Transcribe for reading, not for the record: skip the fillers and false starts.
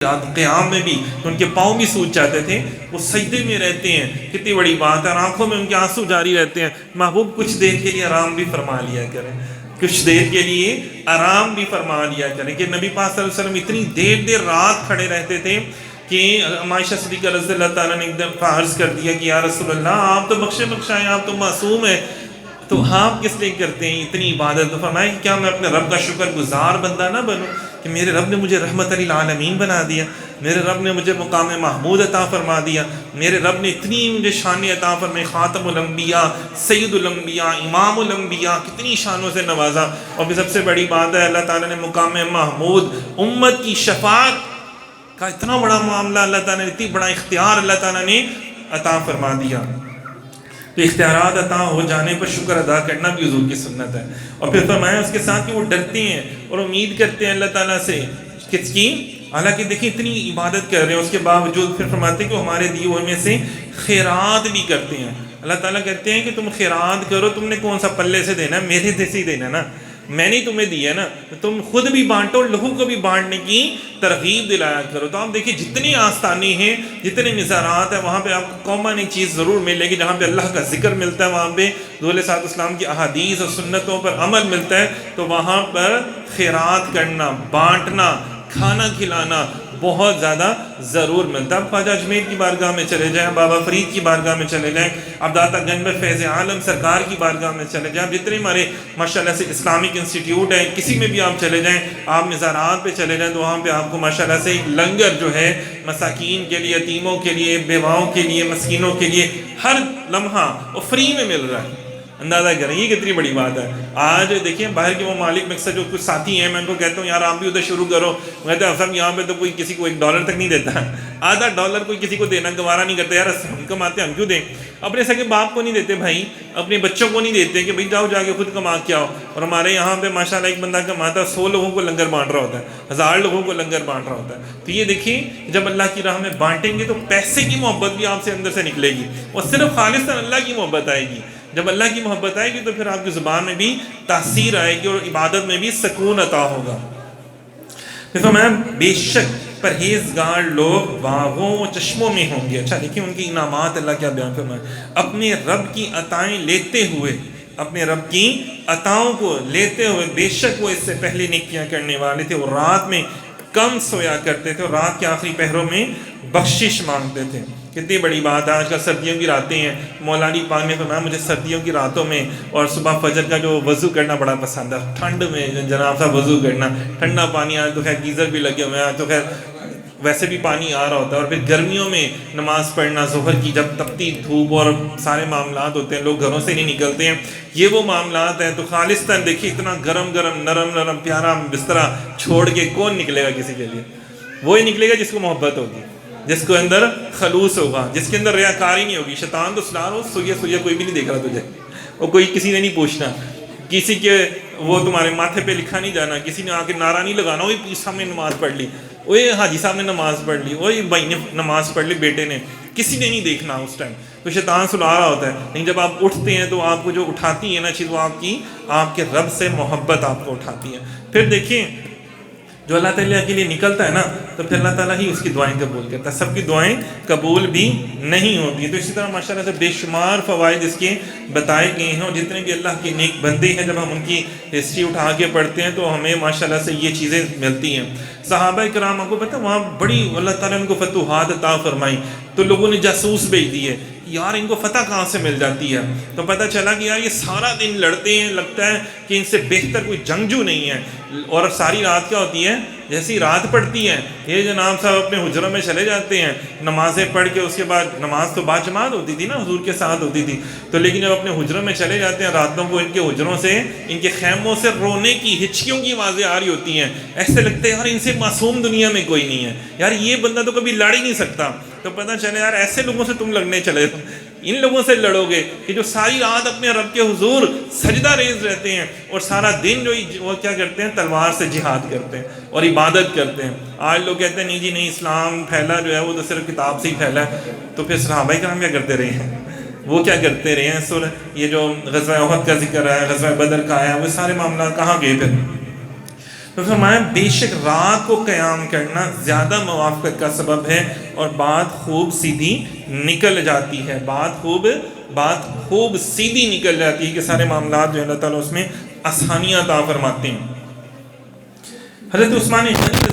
رات قیام میں بھی ان کے پاؤں بھی سوج جاتے تھے، وہ سجدے میں رہتے ہیں، کتنی بڑی بات ہے، اور آنکھوں میں ان کے آنسو جاری رہتے ہیں۔ محبوب کچھ دیر کے لیے آرام بھی فرما لیا کریں، کچھ دیر کے لیے آرام بھی فرما لیا کریں کہ نبی پاک صلی اللہ علیہ وسلم اتنی دیر دیر رات کھڑے رہتے تھے کہ عائشہ صدیقہ رضی اللہ تعالیٰ نے ایک دفعہ عرض کر دیا کہ یا رسول اللہ آپ تو بخشے بخشائیں، آپ تو معصوم ہیں، تو آپ کس لیے کرتے ہیں اتنی عبادت؟ تو فرمایا کہ کیا میں اپنے رب کا شکر گزار بندہ نہ بنوں کہ میرے رب نے مجھے رحمت للعالمین بنا دیا، میرے رب نے مجھے مقام محمود عطا فرما دیا، میرے رب نے اتنی مجھے شان عطا فرمائی، خاتم الانبیاء، سید الانبیاء، امام الانبیاء، کتنی شانوں سے نوازا۔ اور پھر سب سے بڑی بات ہے اللہ تعالیٰ نے مقام محمود، امت کی شفاعت کا اتنا بڑا معاملہ اللہ تعالیٰ نے، اتنی بڑا اختیار اللہ تعالیٰ نے عطا فرما دیا۔ تو اختیارات عطا ہو جانے پر شکر ادا کرنا بھی حضور کی سنت ہے۔ اور پھر فرمایا اس کے ساتھ کہ وہ ڈرتے ہیں اور امید کرتے ہیں اللہ تعالیٰ سے کس کی، حالانکہ دیکھیں اتنی عبادت کر رہے ہیں اس کے باوجود پھر فرماتے ہیں کہ ہمارے دیے ہوئے میں سے خیرات بھی کرتے ہیں۔ اللہ تعالیٰ کہتے ہیں کہ تم خیرات کرو، تم نے کون سا پلے سے دینا ہے، میرے سے ہی دینا نا، میں نے تمہیں دیا نا، تم خود بھی بانٹو اور لوگوں کو بھی بانٹنے کی ترغیب دلایا کرو۔ تو آپ دیکھیں جتنی آستانے ہیں، جتنے مزارات ہیں، وہاں پہ آپ کو کامن ایک چیز ضرور ملے گی، جہاں پہ اللہ کا ذکر ملتا ہے، وہاں پہ رسول صلی اللہ علیہ وسلم کی احادیث اور سنتوں پر عمل ملتا ہے، تو وہاں پر خیرات کرنا، بانٹنا، کھانا کھلانا بہت زیادہ ضرور ملتا ہے۔ خواجہ اجمیر کی بارگاہ میں چلے جائیں، بابا فرید کی بارگاہ میں چلے جائیں، اب داتا گنج میں فیض عالم سرکار کی بارگاہ میں چلے جائیں، جتنے ہمارے ماشاءاللہ سے اسلامک انسٹیٹیوٹ ہے، کسی میں بھی آپ چلے جائیں، آپ مزارات پہ چلے جائیں تو وہاں پہ آپ کو ماشاءاللہ سے ایک لنگر جو ہے مساکین کے لیے، یتیموں کے لیے، بیواؤں کے لیے، مسکینوں کے لیے ہر لمحہ وہ فری میں مل رہا ہے۔ اندازہ کریں یہ کتنی بڑی بات ہے۔ آج دیکھیں باہر کے وہ مالک میں اکثر جو کچھ ساتھی ہیں، میں ان کو کہتا ہوں یار آپ بھی ادھر شروع کرو، کہتے ہیں صاحب یہاں پہ تو کوئی کسی کو $1 تک نہیں دیتا، $0.5 کوئی کسی کو دینا گوارا نہیں کرتا، یار ہم کماتے ہیں ہم کیوں دیں؟ اپنے سگے باپ کو نہیں دیتے بھائی، اپنے بچوں کو نہیں دیتے کہ بھائی جاؤ جا کے خود کما کے آؤ۔ اور ہمارے یہاں پہ ماشاءاللہ ایک بندہ کماتا ہے 100 لوگوں کو لنگر بانٹ رہا ہوتا ہے، 1000 لوگوں کو لنگر بانٹ رہا ہوتا ہے۔ تو یہ دیکھیں جب اللہ کی راہ میں بانٹیں گے تو پیسے کی محبت بھی آپ سے اندر سے نکلے گی اور صرف خالصاً اللہ کی محبت آئے گی۔ جب اللہ کی محبت آئے گی تو پھر آپ کی زبان میں بھی تاثیر آئے گی اور عبادت میں بھی سکون عطا ہوگا۔ فرمایا بے شک پرہیزگار لوگ باغوں و چشموں میں ہوں گے۔ اچھا دیکھیں ان کی انعامات اللہ کیا بیان فرمائے، اپنے رب کی عطائیں لیتے ہوئے، اپنے رب کی عطاؤں کو لیتے ہوئے، بے شک وہ اس سے پہلے نیکیاں کرنے والے تھے، وہ رات میں کم سویا کرتے تھے اور رات کے آخری پہروں میں بخشش مانگتے تھے۔ کتنی بڑی بات ہے، آج کل سردیوں کی راتیں ہیں، مولا علی پاک نے فرمایا مجھے سردیوں کی راتوں میں اور صبح فجر کا جو وضو کرنا بڑا پسند ہے، ٹھنڈ میں جناب صاحب وضو کرنا، ٹھنڈا پانی آج تو خیر گیزر بھی لگے ہوئے ہیں، تو خیر ویسے بھی پانی آ رہا ہوتا ہے، اور پھر گرمیوں میں نماز پڑھنا ظہر کی، جب تپتی دھوپ اور سارے معاملات ہوتے ہیں، لوگ گھروں سے نہیں نکلتے ہیں، یہ وہ معاملات ہیں۔ تو خالصتاً دیکھیے اتنا گرم گرم نرم نرم پیارا بسترا چھوڑ کے کون نکلے گا کسی کے لیے؟ وہی نکلے گا جس کو محبت ہوگی، جس کو اندر خلوص ہوگا، جس کے اندر ریاکاری نہیں ہوگی۔ شیطان تو سلا رہا سوئے کوئی بھی نہیں دیکھ رہا تجھے، وہ کوئی کسی نے نہیں پوچھنا، کسی کے وہ تمہارے ماتھے پہ لکھا نہیں جانا، کسی نے آ کے نعرہ نہیں لگانا وہی صاحب نے نماز پڑھ لی، وہی حاجی صاحب نے نماز پڑھ لی، وہی بھائی نے نماز پڑھ لی، بیٹے نے، کسی نے نہیں دیکھنا اس ٹائم۔ تو شیطان سلا رہا ہوتا ہے، لیکن جب آپ اٹھتے ہیں تو آپ کو جو اٹھاتی ہے نا چیز، وہ آپ کے رب سے محبت آپ کو اٹھاتی ہے۔ پھر دیکھیں جو اللہ تعالیٰ کے لیے نکلتا ہے نا تو پھر اللہ تعالیٰ ہی اس کی دعائیں قبول کرتا ہے، سب کی دعائیں قبول بھی نہیں ہوتی۔ تو اسی طرح ماشاءاللہ سے بے شمار فوائد اس کے بتائے گئے ہیں، اور جتنے بھی اللہ کے نیک بندے ہیں جب ہم ان کی ہسٹری اٹھا کے پڑھتے ہیں تو ہمیں ماشاءاللہ سے یہ چیزیں ملتی ہیں۔ صحابہ کرام آپ کو پتہ وہاں بڑی اللہ تعالیٰ نے ان کو فتوحات عطا فرمائی، تو لوگوں نے جاسوس بھیج دیے یار ان کو فتح کہاں سے مل جاتی ہے، تو پتہ چلا کہ یار یہ سارا دن لڑتے ہیں، لگتا ہے کہ ان سے بہتر کوئی جنگجو نہیں ہے، اور ساری رات کیا ہوتی ہے، جیسی رات پڑتی ہے یہ جناب صاحب اپنے حجروں میں چلے جاتے ہیں، نمازیں پڑھ کے اس کے بعد نماز تو بعد جماعت ہوتی تھی نا حضور کے ساتھ ہوتی تھی، تو لیکن جب اپنے حجروں میں چلے جاتے ہیں راتوں کو ان کے حجروں سے، ان کے خیموں سے رونے کی ہچکیوں کی آوازیں آ رہی ہوتی ہیں، ایسے لگتا ہے یار ان سے معصوم دنیا میں کوئی نہیں ہے، یار یہ بندہ تو کبھی لڑ ہی نہیں سکتا۔ تو پتہ چلے یار ایسے لوگوں سے تم لڑنے چلے ہو، ان لوگوں سے لڑو گے کہ جو ساری رات اپنے رب کے حضور سجدہ ریز رہتے ہیں اور سارا دن جو وہ کیا کرتے ہیں، تلوار سے جہاد کرتے ہیں اور عبادت کرتے ہیں۔ آج لوگ کہتے ہیں نہیں جی نہیں، اسلام پھیلا جو ہے وہ تو صرف کتاب سے ہی پھیلا ہے، تو پھر صحابہ کرام کیا کرتے رہے ہیں، وہ کیا کرتے رہے ہیں؟ یہ جو غزوہ احد کا ذکر ہے، غزوہ بدر کا ہے، وہ سارے معاملات کہاں گئے پھر؟ تو فرمایا بے شک رات کو قیام کرنا زیادہ موافقت کا سبب ہے اور بات خوب سیدھی نکل جاتی ہے، بات خوب سیدھی نکل جاتی ہے کہ سارے معاملات جو اللہ تعالیٰ اس میں آسانیاں عطا فرماتے ہیں۔ حضرت عثمان غنی